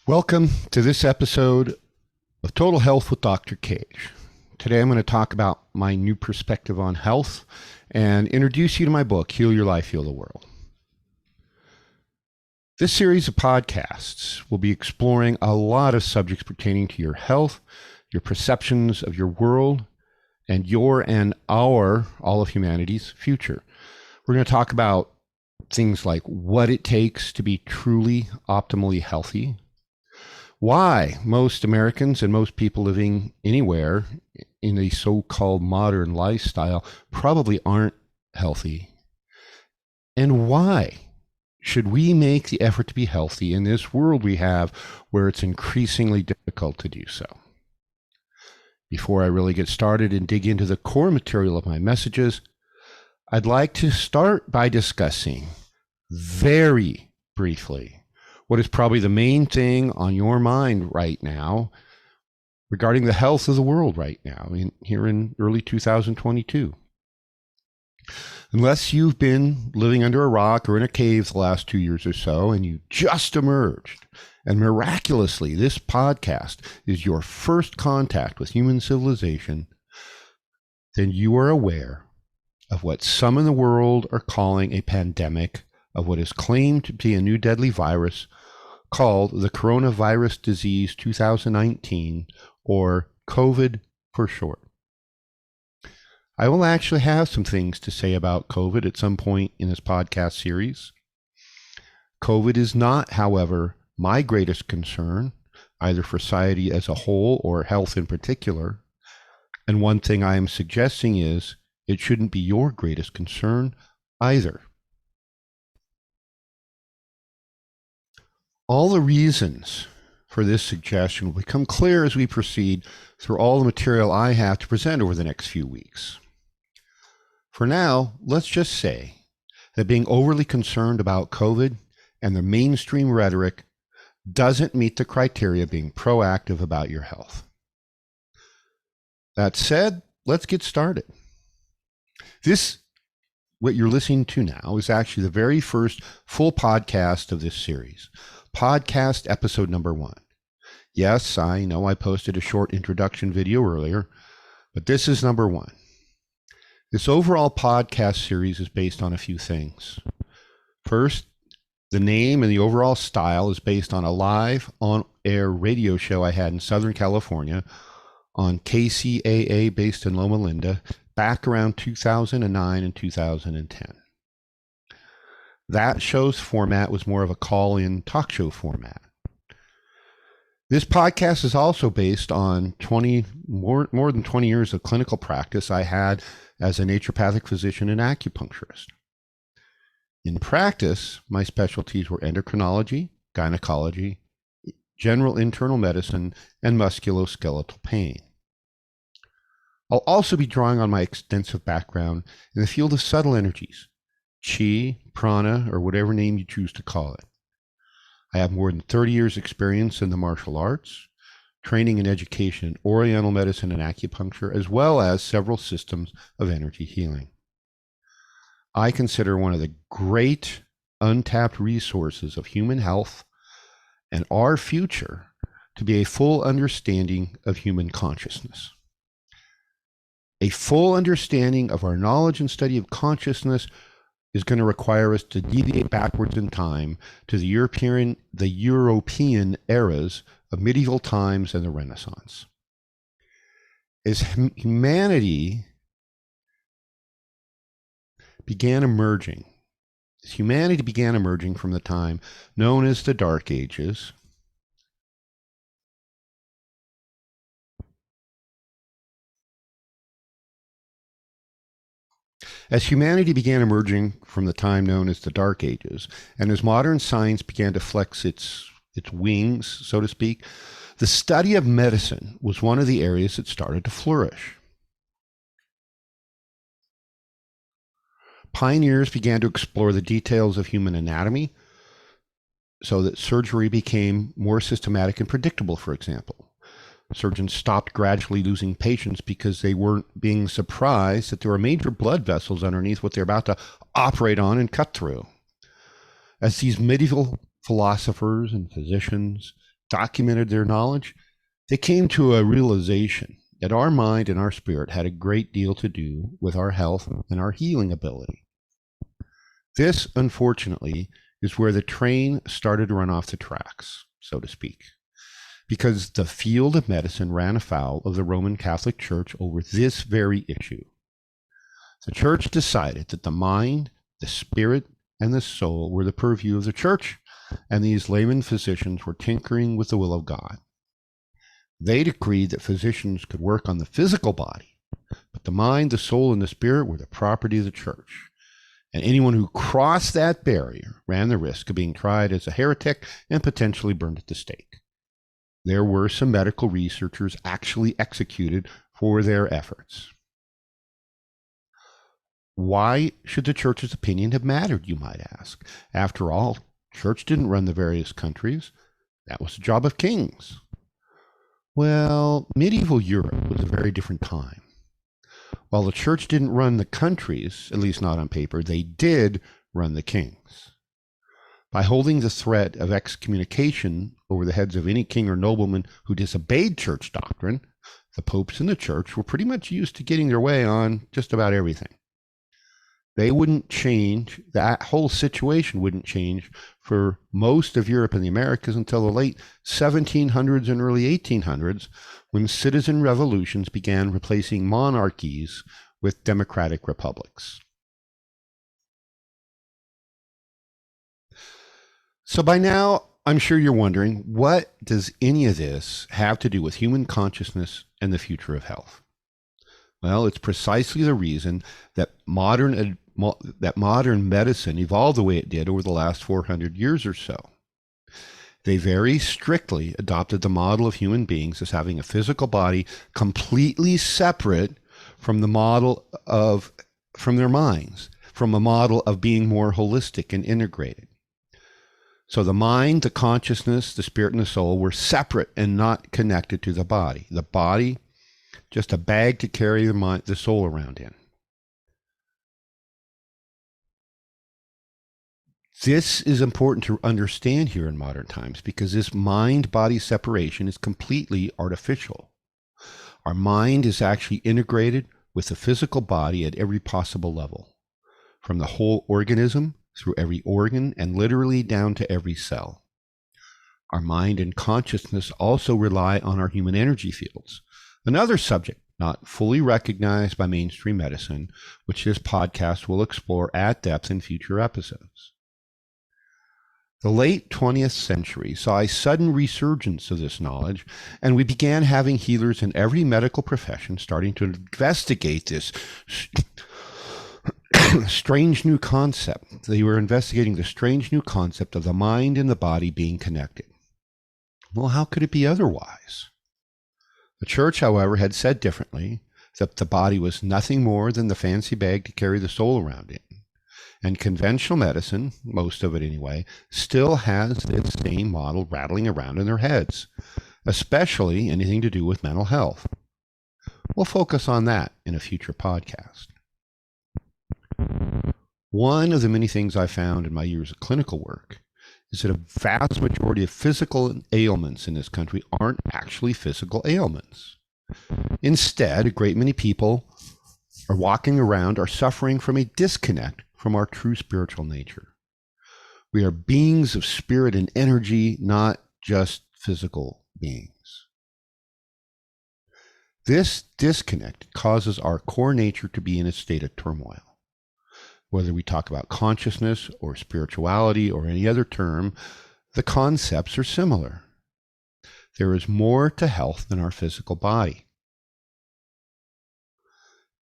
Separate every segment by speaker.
Speaker 1: Welcome to this episode of Total Health with Dr. Cage. Today I'm going to talk about my new perspective on health and introduce you to my book, Heal Your Life, Heal the World. This series of podcasts will be exploring a lot of subjects pertaining to your health, your perceptions of your world, and your and our, all of humanity's future. We're going to talk about things like what it takes to be truly optimally healthy, why most Americans and most people living anywhere in a so-called modern lifestyle probably aren't healthy, and why should we make the effort to be healthy in this world we have where it's increasingly difficult to do so. Before I really get started and dig into the core material of my messages, I'd like to start by discussing very briefly what is probably the main thing on your mind right now regarding the health of the world right now, here in early 2022. Unless you've been living under a rock or in a cave the last 2 years or so, and you just emerged, and miraculously this podcast is your first contact with human civilization, then you are aware of what some in the world are calling a pandemic of what is claimed to be a new deadly virus called the coronavirus disease 2019, or COVID for short. I will actually have some things to say about COVID at some point in this podcast series. COVID is not, however, my greatest concern, either for society as a whole or health in particular. And one thing I am suggesting is it shouldn't be your greatest concern either. All the reasons for this suggestion will become clear as we proceed through all the material I have to present over the next few weeks. For now, let's just say that being overly concerned about COVID and the mainstream rhetoric doesn't meet the criteria of being proactive about your health. That said, let's get started. What you're listening to now, is actually the very first full podcast of this series. Podcast episode number 1. Yes, I know I posted a short introduction video earlier, but this is number 1. This overall podcast series is based on a few things. First, the name and the overall style is based on a live on-air radio show I had in Southern California on KCAA based in Loma Linda back around 2009 and 2010. That show's format was more of a call-in talk show format. This podcast is also based on more than 20 years of clinical practice I had as a naturopathic physician and acupuncturist. In practice, my specialties were endocrinology, gynecology, general internal medicine, and musculoskeletal pain. I'll also be drawing on my extensive background in the field of subtle energies, chi, prana, or whatever name you choose to call it. I have more than 30 years experience in the martial arts, training and education in oriental medicine and acupuncture, as well as several systems of energy healing. I consider one of the great untapped resources of human health and our future to be a full understanding of human consciousness. A full understanding of our knowledge and study of consciousness is going to require us to deviate backwards in time to the European eras of medieval times and the Renaissance. As humanity began emerging from the time known as the Dark Ages, and as modern science began to flex its wings, so to speak, the study of medicine was one of the areas that started to flourish. Pioneers began to explore the details of human anatomy so that surgery became more systematic and predictable, for example. Surgeons stopped gradually losing patients because they weren't being surprised that there were major blood vessels underneath what they're about to operate on and cut through. As these medieval philosophers and physicians documented their knowledge, they came to a realization that our mind and our spirit had a great deal to do with our health and our healing ability. This, unfortunately, is where the train started to run off the tracks, so to speak, because the field of medicine ran afoul of the Roman Catholic Church over this very issue. The church decided that the mind, the spirit, and the soul were the purview of the church, and these layman physicians were tinkering with the will of God. They decreed that physicians could work on the physical body, but the mind, the soul, and the spirit were the property of the church. And anyone who crossed that barrier ran the risk of being tried as a heretic and potentially burned at the stake. There were some medical researchers actually executed for their efforts. Why should the church's opinion have mattered, you might ask? After all, church didn't run the various countries. That was the job of kings. Well, medieval Europe was a very different time. While the church didn't run the countries, at least not on paper, they did run the kings. By holding the threat of excommunication over the heads of any king or nobleman who disobeyed church doctrine, the popes and the church were pretty much used to getting their way on just about everything. They wouldn't change, that whole situation wouldn't change for most of Europe and the Americas until the late 1700s and early 1800s, when citizen revolutions began replacing monarchies with democratic republics. So by now, I'm sure you're wondering, what does any of this have to do with human consciousness and the future of health? Well, it's precisely the reason that modern medicine evolved the way it did over the last 400 years or so. They very strictly adopted the model of human beings as having a physical body completely separate from the model of, from their minds, from a model of being more holistic and integrated. So the mind, the consciousness, the spirit, and the soul were separate and not connected to the body. The body, just a bag to carry the soul around in. This is important to understand here in modern times because this mind-body separation is completely artificial. Our mind is actually integrated with the physical body at every possible level, from the whole organism through every organ and literally down to every cell. Our mind and consciousness also rely on our human energy fields, another subject not fully recognized by mainstream medicine, which this podcast will explore at depth in future episodes. The late 20th century saw a sudden resurgence of this knowledge, and we began having healers in every medical profession starting to investigate this strange new concept. They were investigating the strange new concept of the mind and the body being connected. Well, how could it be otherwise? The church, however, had said differently, that the body was nothing more than the fancy bag to carry the soul around in. And conventional medicine, most of it anyway, still has this same model rattling around in their heads, especially anything to do with mental health. We'll focus on that in a future podcast. One of the many things I found in my years of clinical work is that a vast majority of physical ailments in this country aren't actually physical ailments. Instead, a great many people are walking around are suffering from a disconnect from our true spiritual nature. We are beings of spirit and energy, not just physical beings. This disconnect causes our core nature to be in a state of turmoil. Whether we talk about consciousness or spirituality or any other term, the concepts are similar. There is more to health than our physical body.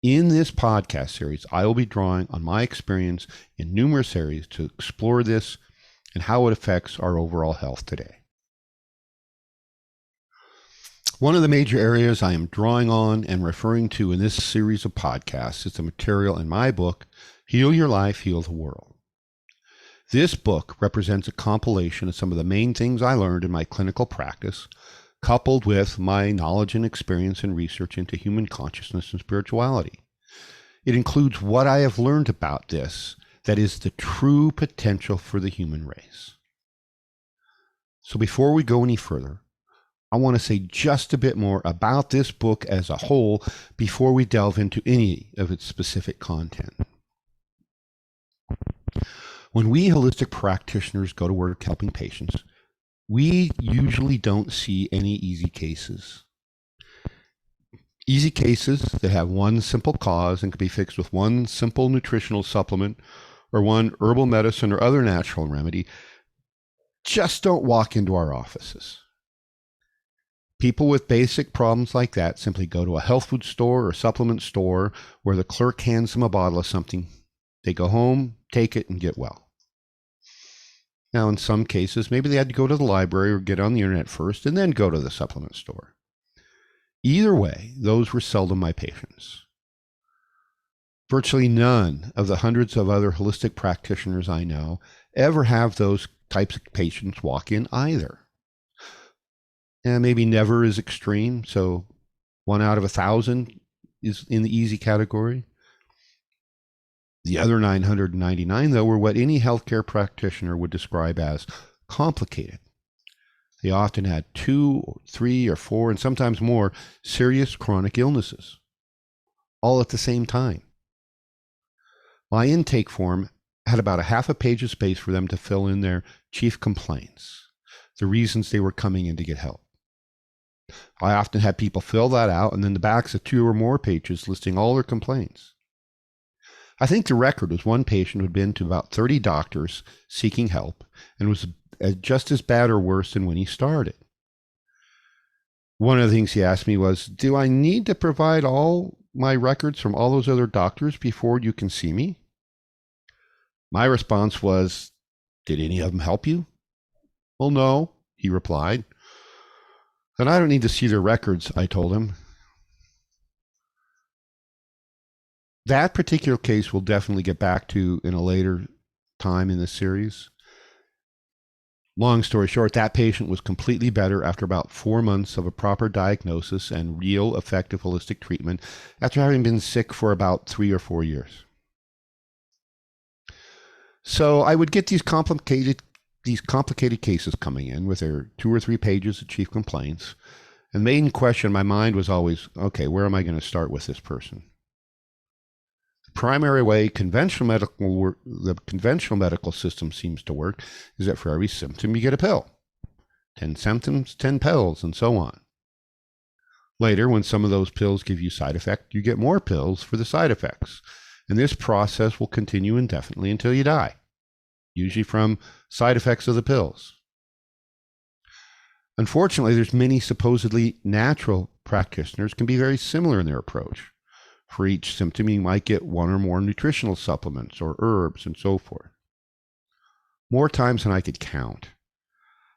Speaker 1: In this podcast series, I will be drawing on my experience in numerous areas to explore this and how it affects our overall health today. One of the major areas I am drawing on and referring to in this series of podcasts is the material in my book, Heal Your Life, Heal the World. This book represents a compilation of some of the main things I learned in my clinical practice, coupled with my knowledge and experience and research into human consciousness and spirituality. It includes what I have learned about this that is the true potential for the human race. So before we go any further, I want to say just a bit more about this book as a whole before we delve into any of its specific content. When we holistic practitioners go to work helping patients, we usually don't see any easy cases. Easy cases that have one simple cause and can be fixed with one simple nutritional supplement or one herbal medicine or other natural remedy just don't walk into our offices. People with basic problems like that simply go to a health food store or supplement store where the clerk hands them a bottle of something. They go home, take it, and get well. Now, in some cases, maybe they had to go to the library or get on the internet first and then go to the supplement store. Either way, those were seldom my patients. Virtually none of the hundreds of other holistic practitioners I know ever have those types of patients walk in either. And maybe never is extreme, so 1 out of 1,000 is in the easy category. The other 999, though, were what any healthcare practitioner would describe as complicated. They often had 2, or 3, or 4, and sometimes more serious chronic illnesses, all at the same time. My intake form had about a half a page of space for them to fill in their chief complaints, the reasons they were coming in to get help. I often had people fill that out, and then the backs of 2 or more pages listing all their complaints. I think the record was one patient who had been to about 30 doctors seeking help and was just as bad or worse than when he started. One of the things he asked me was, do I need to provide all my records from all those other doctors before you can see me? My response was, did any of them help you? Well, no, he replied. Then I don't need to see their records, I told him. That particular case we'll definitely get back to in a later time in this series. Long story short, that patient was completely better after about 4 months of a proper diagnosis and real effective holistic treatment after having been sick for about 3 or 4 years. So I would get these complicated cases coming in with their 2 or 3 pages of chief complaints. And the main question in my mind was always, okay, where am I going to start with this person? The primary way the conventional medical system seems to work is that for every symptom you get a pill. 10 symptoms, 10 pills, and so on. Later, when some of those pills give you side effect, you get more pills for the side effects. And this process will continue indefinitely until you die, usually from side effects of the pills. Unfortunately, there's many supposedly natural practitioners can be very similar in their approach. For each symptom, you might get 1 or more nutritional supplements or herbs and so forth. More times than I could count,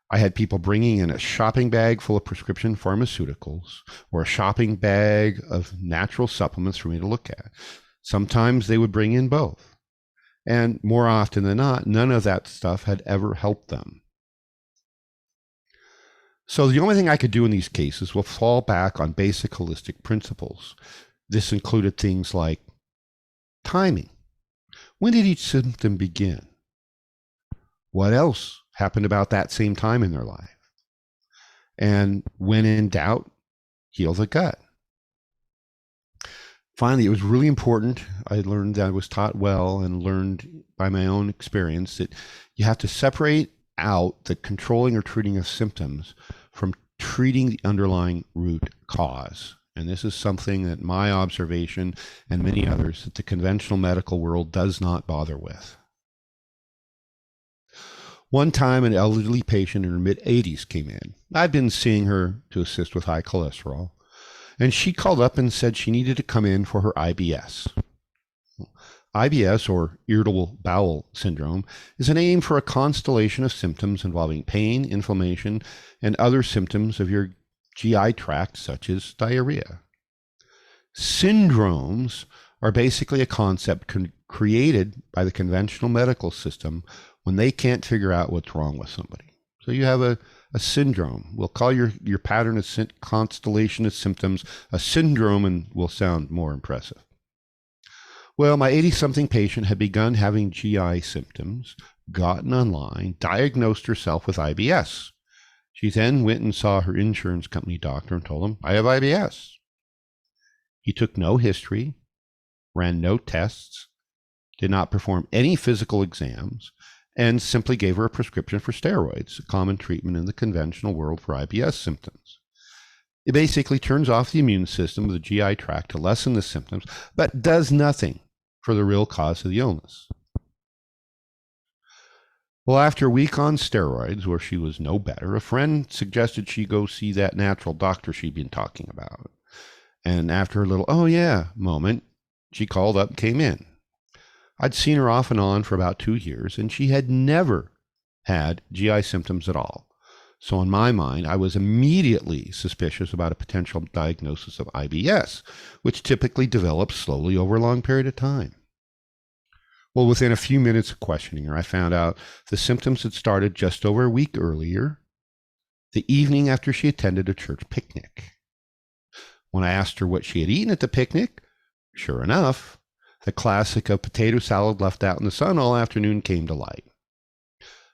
Speaker 1: I had people bringing in a shopping bag full of prescription pharmaceuticals or a shopping bag of natural supplements for me to look at. Sometimes they would bring in both. And more often than not, none of that stuff had ever helped them. So the only thing I could do in these cases was fall back on basic holistic principles. This included things like timing. When did each symptom begin? What else happened about that same time in their life? And when in doubt, heal the gut. Finally, it was really important. I learned that I was taught well and learned by my own experience that you have to separate out the controlling or treating of symptoms from treating the underlying root cause. And this is something that my observation and many others that the conventional medical world does not bother with. One time, an elderly patient in her mid-80s came in. I'd been seeing her to assist with high cholesterol. And she called up and said she needed to come in for her IBS. IBS, or irritable bowel syndrome, is a name for a constellation of symptoms involving pain, inflammation, and other symptoms of your GI tract, such as diarrhea. Syndromes are basically a concept created by the conventional medical system when they can't figure out what's wrong with somebody. So you have a syndrome. We'll call your pattern of constellation of symptoms a syndrome, and will sound more impressive. Well, my 80-something patient had begun having GI symptoms, gotten online, diagnosed herself with IBS. She then went and saw her insurance company doctor and told him, I have IBS. He took no history, ran no tests, did not perform any physical exams, and simply gave her a prescription for steroids, a common treatment in the conventional world for IBS symptoms. It basically turns off the immune system of the GI tract to lessen the symptoms, but does nothing for the real cause of the illness. Well, after a week on steroids, where she was no better, a friend suggested she go see that natural doctor she'd been talking about. And after a little, oh yeah, moment, she called up and came in. I'd seen her off and on for about 2 years, and she had never had GI symptoms at all. So in my mind, I was immediately suspicious about a potential diagnosis of IBS, which typically develops slowly over a long period of time. Well, within a few minutes of questioning her, I found out the symptoms had started just over a week earlier, the evening after she attended a church picnic. When I asked her what she had eaten at the picnic, sure enough, the classic of potato salad left out in the sun all afternoon came to light.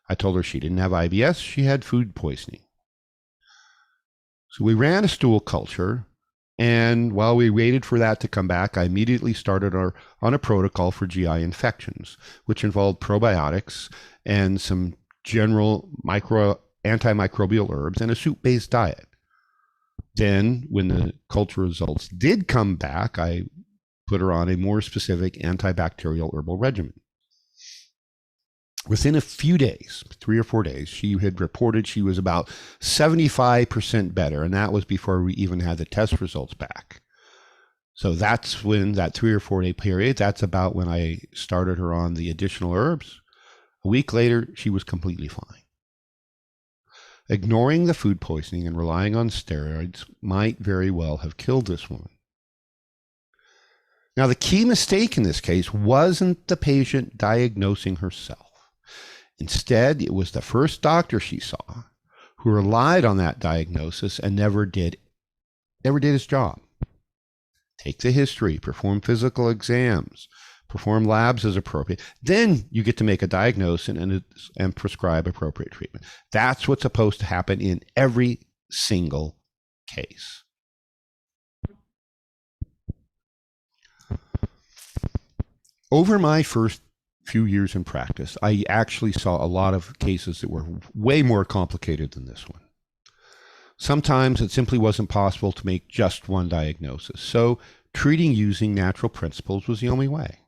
Speaker 1: I told her she didn't have IBS, she had food poisoning. So we ran a stool culture, and while we waited for that to come back, I immediately started on a protocol for GI infections, which involved probiotics and some general antimicrobial herbs and a soup-based diet. Then, when the culture results did come back, I put her on a more specific antibacterial herbal regimen. Within a few days, 3 or 4 days, she had reported she was about 75% better, and that was before we even had the test results back. So that's when, that 3 or 4 day period, that's about when I started her on the additional herbs. A week later, she was completely fine. Ignoring the food poisoning and relying on steroids might very well have killed this woman. Now, the key mistake in this case wasn't the patient diagnosing herself. Instead, it was the first doctor she saw who relied on that diagnosis and never did his job. Take the history, perform physical exams, perform labs as appropriate. Then you get to make a diagnosis and prescribe appropriate treatment. That's what's supposed to happen in every single case. Over my first few years in practice, I actually saw a lot of cases that were way more complicated than this one. Sometimes it simply wasn't possible to make just one diagnosis, so treating using natural principles was the only way.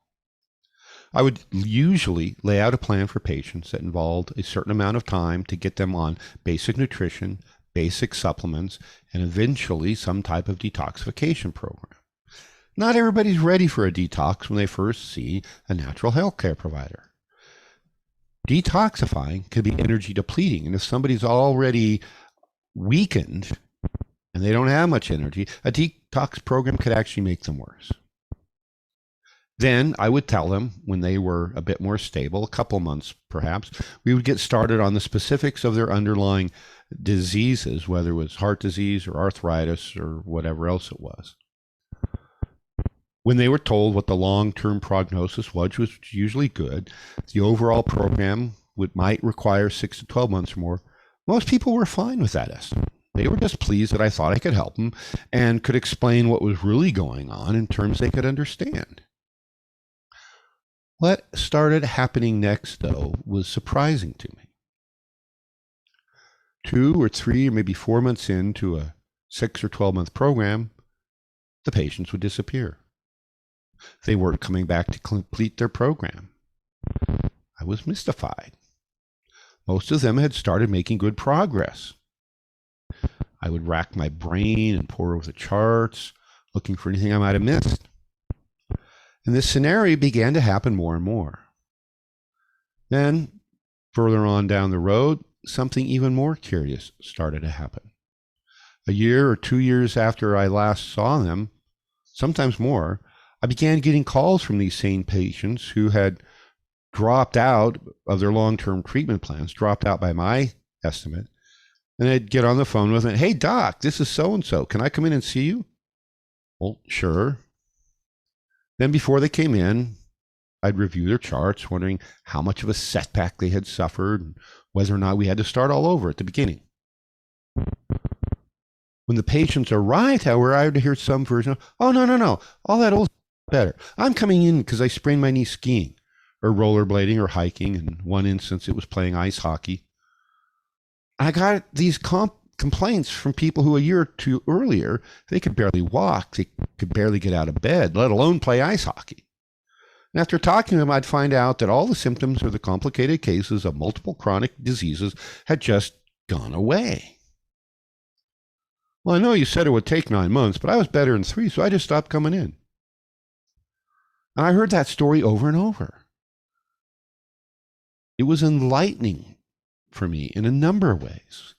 Speaker 1: I would usually lay out a plan for patients that involved a certain amount of time to get them on basic nutrition, basic supplements, and eventually some type of detoxification program. Not everybody's ready for a detox when they first see a natural health care provider. Detoxifying can be energy depleting, and if somebody's already weakened and they don't have much energy, a detox program could actually make them worse. Then I would tell them when they were a bit more stable, a couple months perhaps, we would get started on the specifics of their underlying diseases, whether it was heart disease or arthritis or whatever else it was. When they were told what the long-term prognosis was, which was usually good, the overall program might require 6 to 12 months or more, most people were fine with that estimate. They were just pleased that I thought I could help them and could explain what was really going on in terms they could understand. What started happening next, though, was surprising to me. 2 or 3 or maybe 4 months into a 6 or 12-month program, the patients would disappear. They weren't coming back to complete their program. I was mystified. Most of them had started making good progress. I would rack my brain and pore over the charts, looking for anything I might have missed. And this scenario began to happen more and more. Then, further on down the road, something even more curious started to happen. A year or 2 years after I last saw them, sometimes more, I began getting calls from these same patients who had dropped out of their long-term treatment plans, dropped out by my estimate, and I'd get on the phone with them, hey doc, this is so-and-so, can I come in and see you? Well, sure. Then before they came in, I'd review their charts, wondering how much of a setback they had suffered, and whether or not we had to start all over at the beginning. When the patients arrived, however, I would hear some version of, oh, no, all that old better. I'm coming in because I sprained my knee skiing or rollerblading or hiking. In one instance, it was playing ice hockey. I got these complaints from people who a year or two earlier, they could barely walk, they could barely get out of bed, let alone play ice hockey. And after talking to them, I'd find out that all the symptoms or the complicated cases of multiple chronic diseases had just gone away. Well, I know you said it would take 9 months, but I was better in 3, so I just stopped coming in. And I heard that story over and over. It was enlightening for me in a number of ways.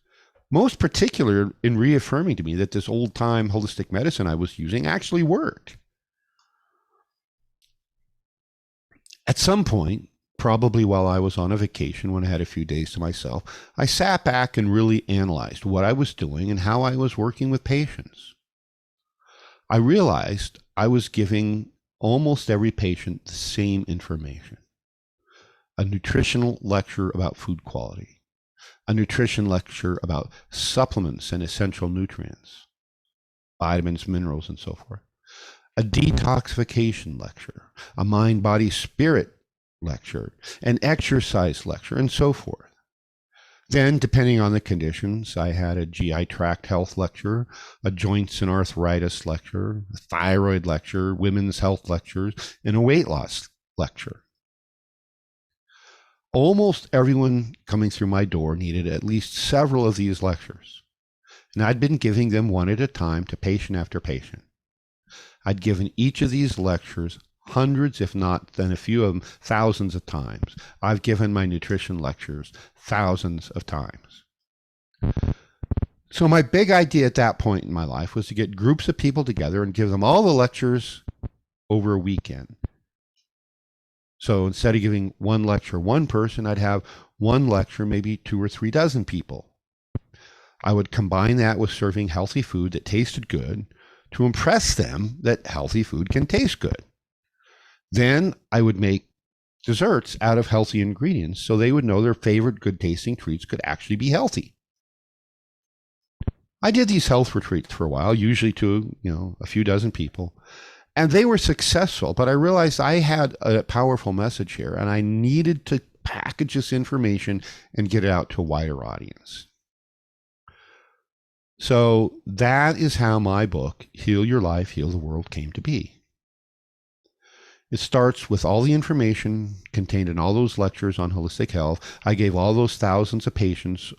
Speaker 1: Most particular in reaffirming to me that this old-time holistic medicine I was using actually worked. At some point, probably while I was on a vacation when I had a few days to myself, I sat back and really analyzed what I was doing and how I was working with patients. I realized I was giving almost every patient the same information. A nutritional lecture about food quality, a nutrition lecture about supplements and essential nutrients, vitamins, minerals, and so forth, a detoxification lecture, a mind, body, spirit lecture, an exercise lecture, and so forth. Then, depending on the conditions, I had a GI tract health lecture, a joints and arthritis lecture, a thyroid lecture, women's health lectures, and a weight loss lecture. Almost everyone coming through my door needed at least several of these lectures, and I'd been giving them one at a time to patient after patient. I'd given each of these lectures hundreds, if not then a few of them, thousands of times. I've given my nutrition lectures thousands of times. So my big idea at that point in my life was to get groups of people together and give them all the lectures over a weekend. So instead of giving one lecture one person, I'd have one lecture, maybe 2 or 3 dozen people. I would combine that with serving healthy food that tasted good to impress them that healthy food can taste good. Then I would make desserts out of healthy ingredients so they would know their favorite good tasting treats could actually be healthy. I did these health retreats for a while, usually to, a few dozen people. And they were successful, but I realized I had a powerful message here and I needed to package this information and get it out to a wider audience. So that is how my book, Heal Your Life, Heal the World, came to be. It starts with all the information contained in all those lectures on holistic health. I gave all those thousands of patients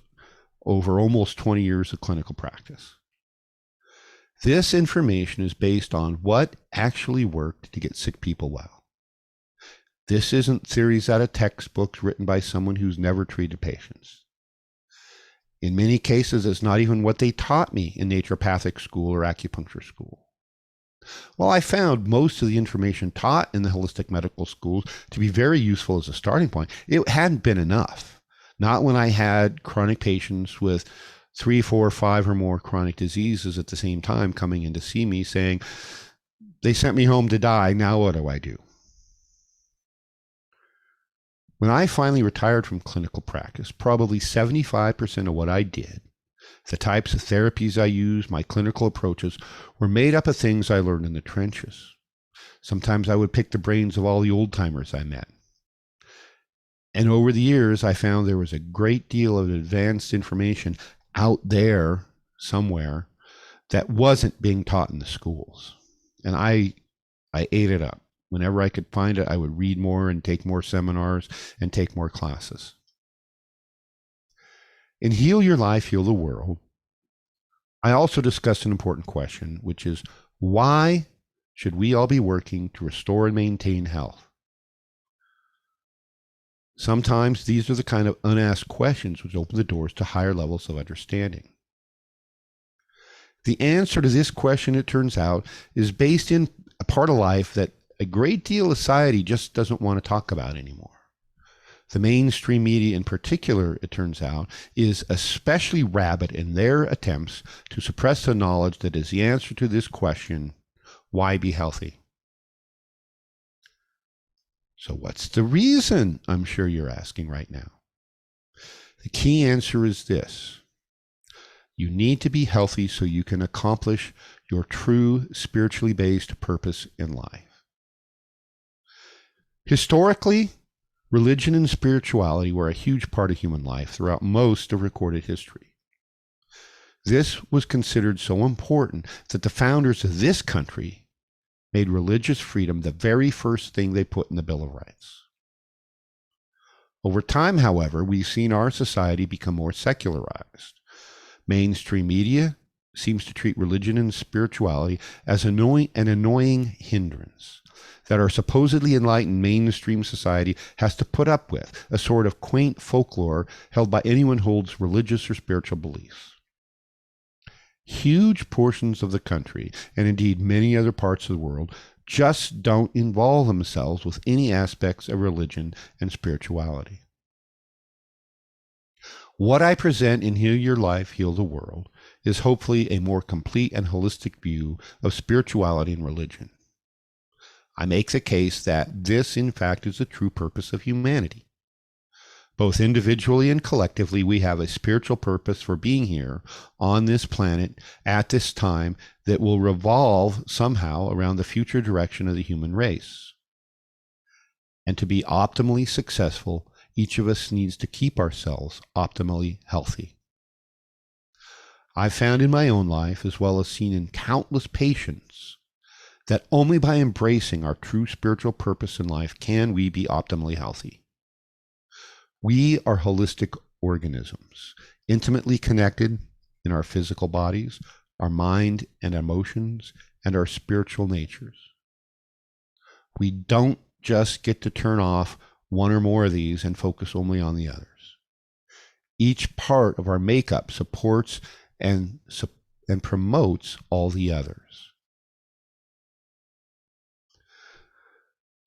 Speaker 1: over almost 20 years of clinical practice. This information is based on what actually worked to get sick people well. This isn't theories out of textbooks written by someone who's never treated patients. In many cases, it's not even what they taught me in naturopathic school or acupuncture school. Well, I found most of the information taught in the holistic medical schools to be very useful as a starting point. It hadn't been enough. Not when I had chronic patients with 3, 4, 5 or more chronic diseases at the same time coming in to see me saying, they sent me home to die, now what do I do? When I finally retired from clinical practice, probably 75% of what I did, the types of therapies I used, my clinical approaches, were made up of things I learned in the trenches. Sometimes I would pick the brains of all the old timers I met. And over the years, I found there was a great deal of advanced information out there somewhere that wasn't being taught in the schools. And I ate it up. Whenever I could find it, I would read more and take more seminars and take more classes. In Heal Your Life, Heal the World, I also discussed an important question, which is, why should we all be working to restore and maintain health? Sometimes these are the kind of unasked questions which open the doors to higher levels of understanding. The answer to this question, it turns out, is based in a part of life that a great deal of society just doesn't want to talk about anymore. The mainstream media in particular, it turns out, is especially rabid in their attempts to suppress the knowledge that is the answer to this question, why be healthy? So what's the reason, I'm sure you're asking right now? The key answer is this. You need to be healthy so you can accomplish your true spiritually based purpose in life. Historically, religion and spirituality were a huge part of human life throughout most of recorded history. This was considered so important that the founders of this country made religious freedom the very first thing they put in the Bill of Rights. Over time, however, we've seen our society become more secularized. Mainstream media seems to treat religion and spirituality as an annoying hindrance that our supposedly enlightened mainstream society has to put up with, a sort of quaint folklore held by anyone who holds religious or spiritual beliefs. Huge portions of the country, and indeed many other parts of the world, just don't involve themselves with any aspects of religion and spirituality. What I present in Heal Your Life, Heal the World is hopefully a more complete and holistic view of spirituality and religion. I make the case that this, in fact, is the true purpose of humanity. Both individually and collectively, we have a spiritual purpose for being here on this planet at this time that will revolve somehow around the future direction of the human race. And to be optimally successful, each of us needs to keep ourselves optimally healthy. I've found in my own life, as well as seen in countless patients, that only by embracing our true spiritual purpose in life can we be optimally healthy. We are holistic organisms, intimately connected in our physical bodies, our mind and emotions, and our spiritual natures. We don't just get to turn off one or more of these and focus only on the others. Each part of our makeup supports and promotes all the others.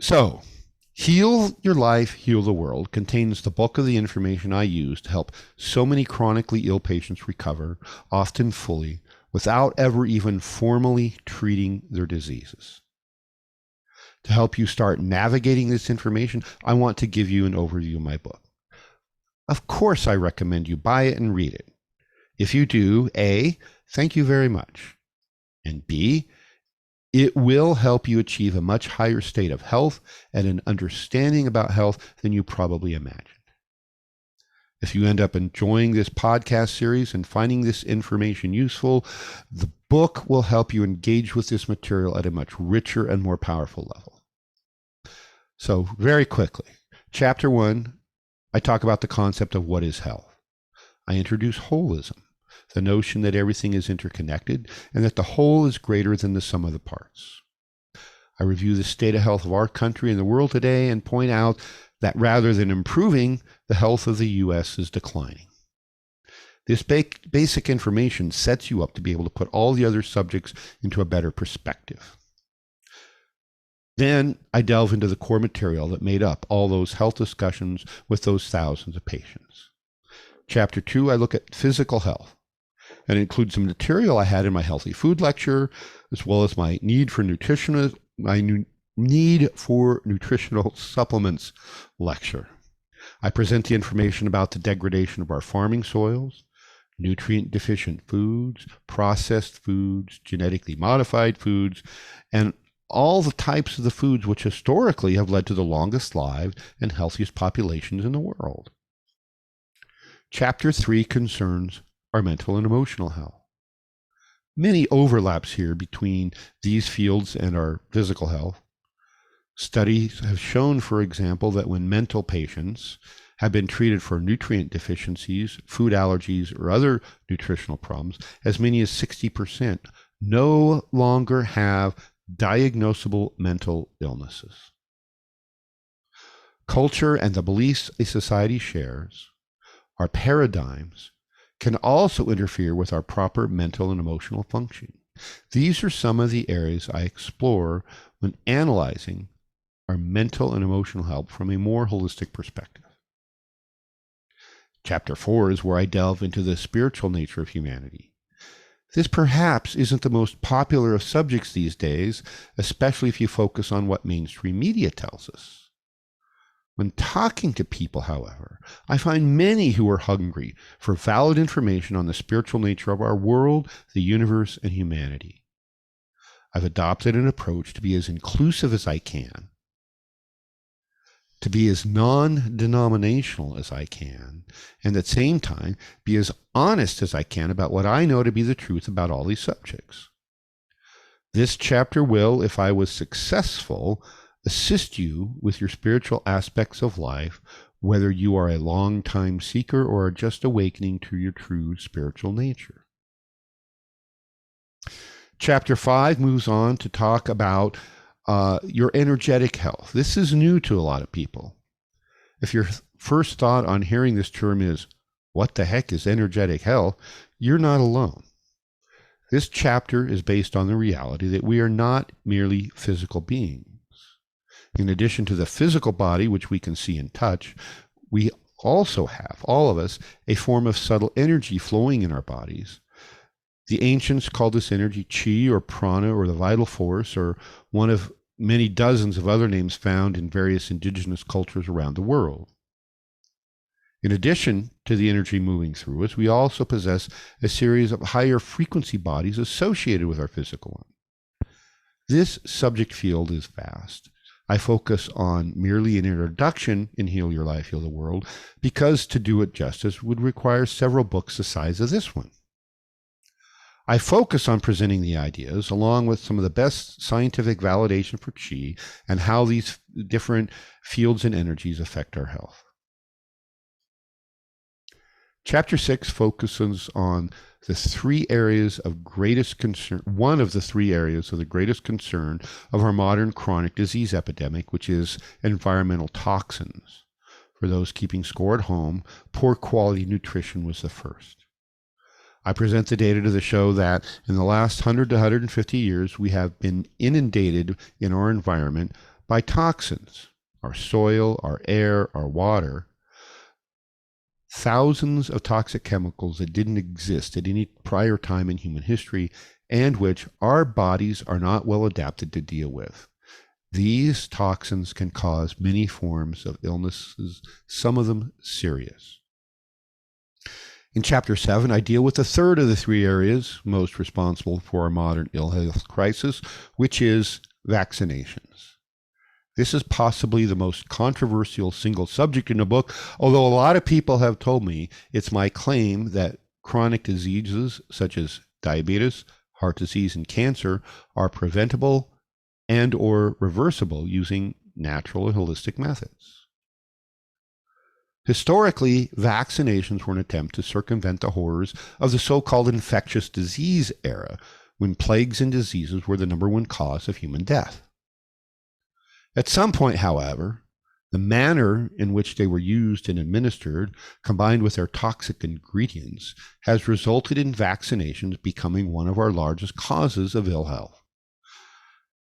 Speaker 1: So, Heal Your Life, Heal the World contains the bulk of the information I use to help so many chronically ill patients recover, often fully, without ever even formally treating their diseases. To help you start navigating this information, I want to give you an overview of my book. Of course, I recommend you buy it and read it. If you do, A, thank you very much, and B, it will help you achieve a much higher state of health and an understanding about health than you probably imagined. If you end up enjoying this podcast series and finding this information useful, the book will help you engage with this material at a much richer and more powerful level. So very quickly, Chapter 1, I talk about the concept of what is health. I introduce holism, the notion that everything is interconnected and that the whole is greater than the sum of the parts. I review the state of health of our country and the world today and point out that rather than improving, the health of the U.S. is declining. This basic information sets you up to be able to put all the other subjects into a better perspective. Then I delve into the core material that made up all those health discussions with those thousands of patients. Chapter 2, I look at physical health, and it includes some material I had in my healthy food lecture, as well as my need for nutritional supplements lecture. I present the information about the degradation of our farming soils, nutrient deficient foods, processed foods, genetically modified foods, and all the types of the foods which historically have led to the longest lived and healthiest populations in the world. Chapter 3 concerns our mental and emotional health. Many overlaps here between these fields and our physical health. Studies have shown, for example, that when mental patients have been treated for nutrient deficiencies, food allergies, or other nutritional problems, as many as 60% no longer have diagnosable mental illnesses. Culture and the beliefs a society shares, our paradigms, can also interfere with our proper mental and emotional functioning. These are some of the areas I explore when analyzing our mental and emotional health from a more holistic perspective. Chapter 4 is where I delve into the spiritual nature of humanity. This perhaps isn't the most popular of subjects these days, especially if you focus on what mainstream media tells us. When talking to people, however, I find many who are hungry for valid information on the spiritual nature of our world, the universe, and humanity. I've adopted an approach to be as inclusive as I can, to be as non-denominational as I can, and at the same time be as honest as I can about what I know to be the truth about all these subjects. This chapter will, if I was successful, assist you with your spiritual aspects of life, whether you are a long-time seeker or are just awakening to your true spiritual nature. Chapter 5 moves on to talk about your energetic health. This is new to a lot of people. If your first thought on hearing this term is, what the heck is energetic health? You're not alone. This chapter is based on the reality that we are not merely physical beings. In addition to the physical body, which we can see and touch, we also have, all of us, a form of subtle energy flowing in our bodies. The ancients called this energy chi or prana or the vital force, or one of many dozens of other names found in various indigenous cultures around the world. In addition to the energy moving through us, we also possess a series of higher frequency bodies associated with our physical one. This subject field is vast. I focus on merely an introduction in Heal Your Life, Heal the World, because to do it justice would require several books the size of this one. I focus on presenting the ideas along with some of the best scientific validation for Qi and how these different fields and energies affect our health. Chapter 6 focuses on the three areas of greatest concern, one of the three areas of the greatest concern of our modern chronic disease epidemic, which is environmental toxins. For those keeping score at home, poor quality nutrition was the first. I present the data to the show that in the last 100 to 150 years, we have been inundated in our environment by toxins, our soil, our air, our water. Thousands of toxic chemicals that didn't exist at any prior time in human history and which our bodies are not well adapted to deal with. These toxins can cause many forms of illnesses, some of them serious. In Chapter 7, I deal with the third of the three areas most responsible for our modern ill health crisis, which is vaccinations. This is possibly the most controversial single subject in the book, although a lot of people have told me it's my claim that chronic diseases such as diabetes, heart disease, and cancer are preventable and or reversible using natural and holistic methods. Historically, vaccinations were an attempt to circumvent the horrors of the so-called infectious disease era, when plagues and diseases were the #1 cause of human death. At some point, however, the manner in which they were used and administered, combined with their toxic ingredients, has resulted in vaccinations becoming one of our largest causes of ill health.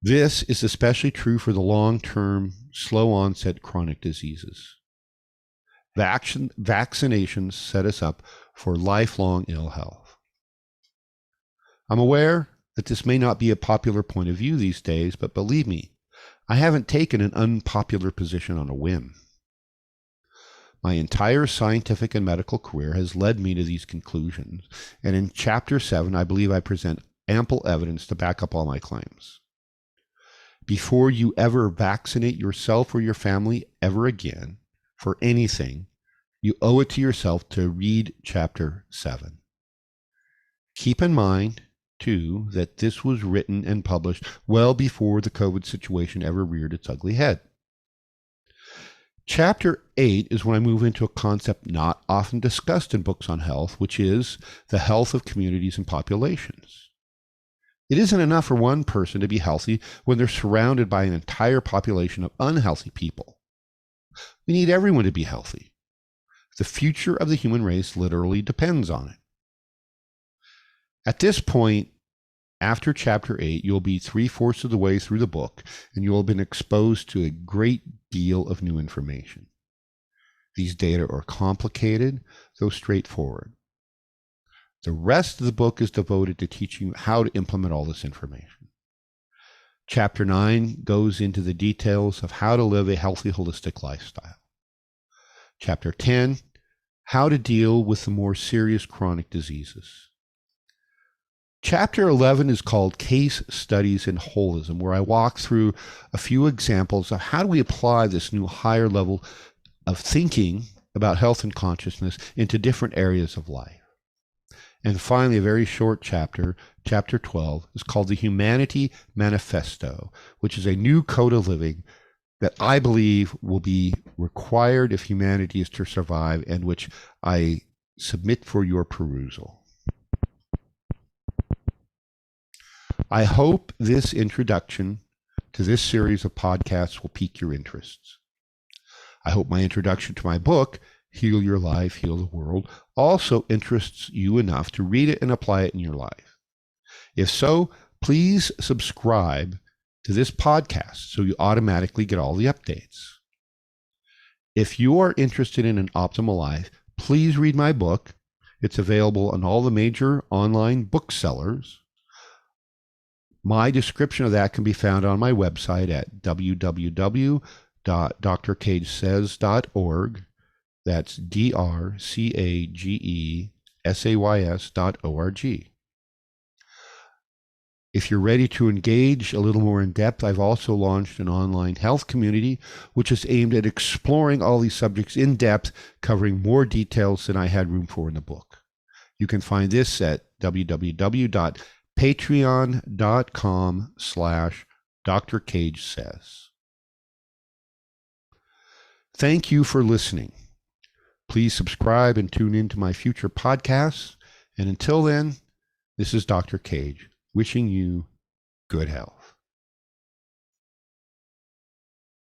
Speaker 1: This is especially true for the long-term, slow-onset chronic diseases. Vaccinations set us up for lifelong ill health. I'm aware that this may not be a popular point of view these days, but believe me, I haven't taken an unpopular position on a whim. My entire scientific and medical career has led me to these conclusions, and in Chapter 7, I believe I present ample evidence to back up all my claims. Before you ever vaccinate yourself or your family ever again for anything, you owe it to yourself to read Chapter 7. Keep in mind, too, that this was written and published well before the COVID situation ever reared its ugly head. Chapter 8 is when I move into a concept not often discussed in books on health, which is the health of communities and populations. It isn't enough for one person to be healthy when they're surrounded by an entire population of unhealthy people. We need everyone to be healthy. The future of the human race literally depends on it. At this point, after Chapter 8, you'll be 3/4 of the way through the book, and you'll have been exposed to a great deal of new information. These data are complicated, though straightforward. The rest of the book is devoted to teaching you how to implement all this information. Chapter 9 goes into the details of how to live a healthy, holistic lifestyle. Chapter 10, how to deal with the more serious chronic diseases. Chapter 11 is called Case Studies in Holism, where I walk through a few examples of how do we apply this new higher level of thinking about health and consciousness into different areas of life. And finally, a very short chapter, chapter 12, is called the Humanity Manifesto, which is a new code of living that I believe will be required if humanity is to survive, and which I submit for your perusal. I hope this introduction to this series of podcasts will pique your interests. I hope my introduction to my book, Heal Your Life, Heal the World, also interests you enough to read it and apply it in your life. If so, please subscribe to this podcast so you automatically get all the updates. If you are interested in an optimal life, please read my book. It's available on all the major online booksellers. My description of that can be found on my website at www.drcagesays.org. That's drcagesays.org. If you're ready to engage a little more in depth, I've also launched an online health community, which is aimed at exploring all these subjects in depth, covering more details than I had room for in the book. You can find this at www.patreon.com/drcagesays. Thank you for listening. Please subscribe and tune in to my future podcasts. And until then, this is Dr. Cage, wishing you good health.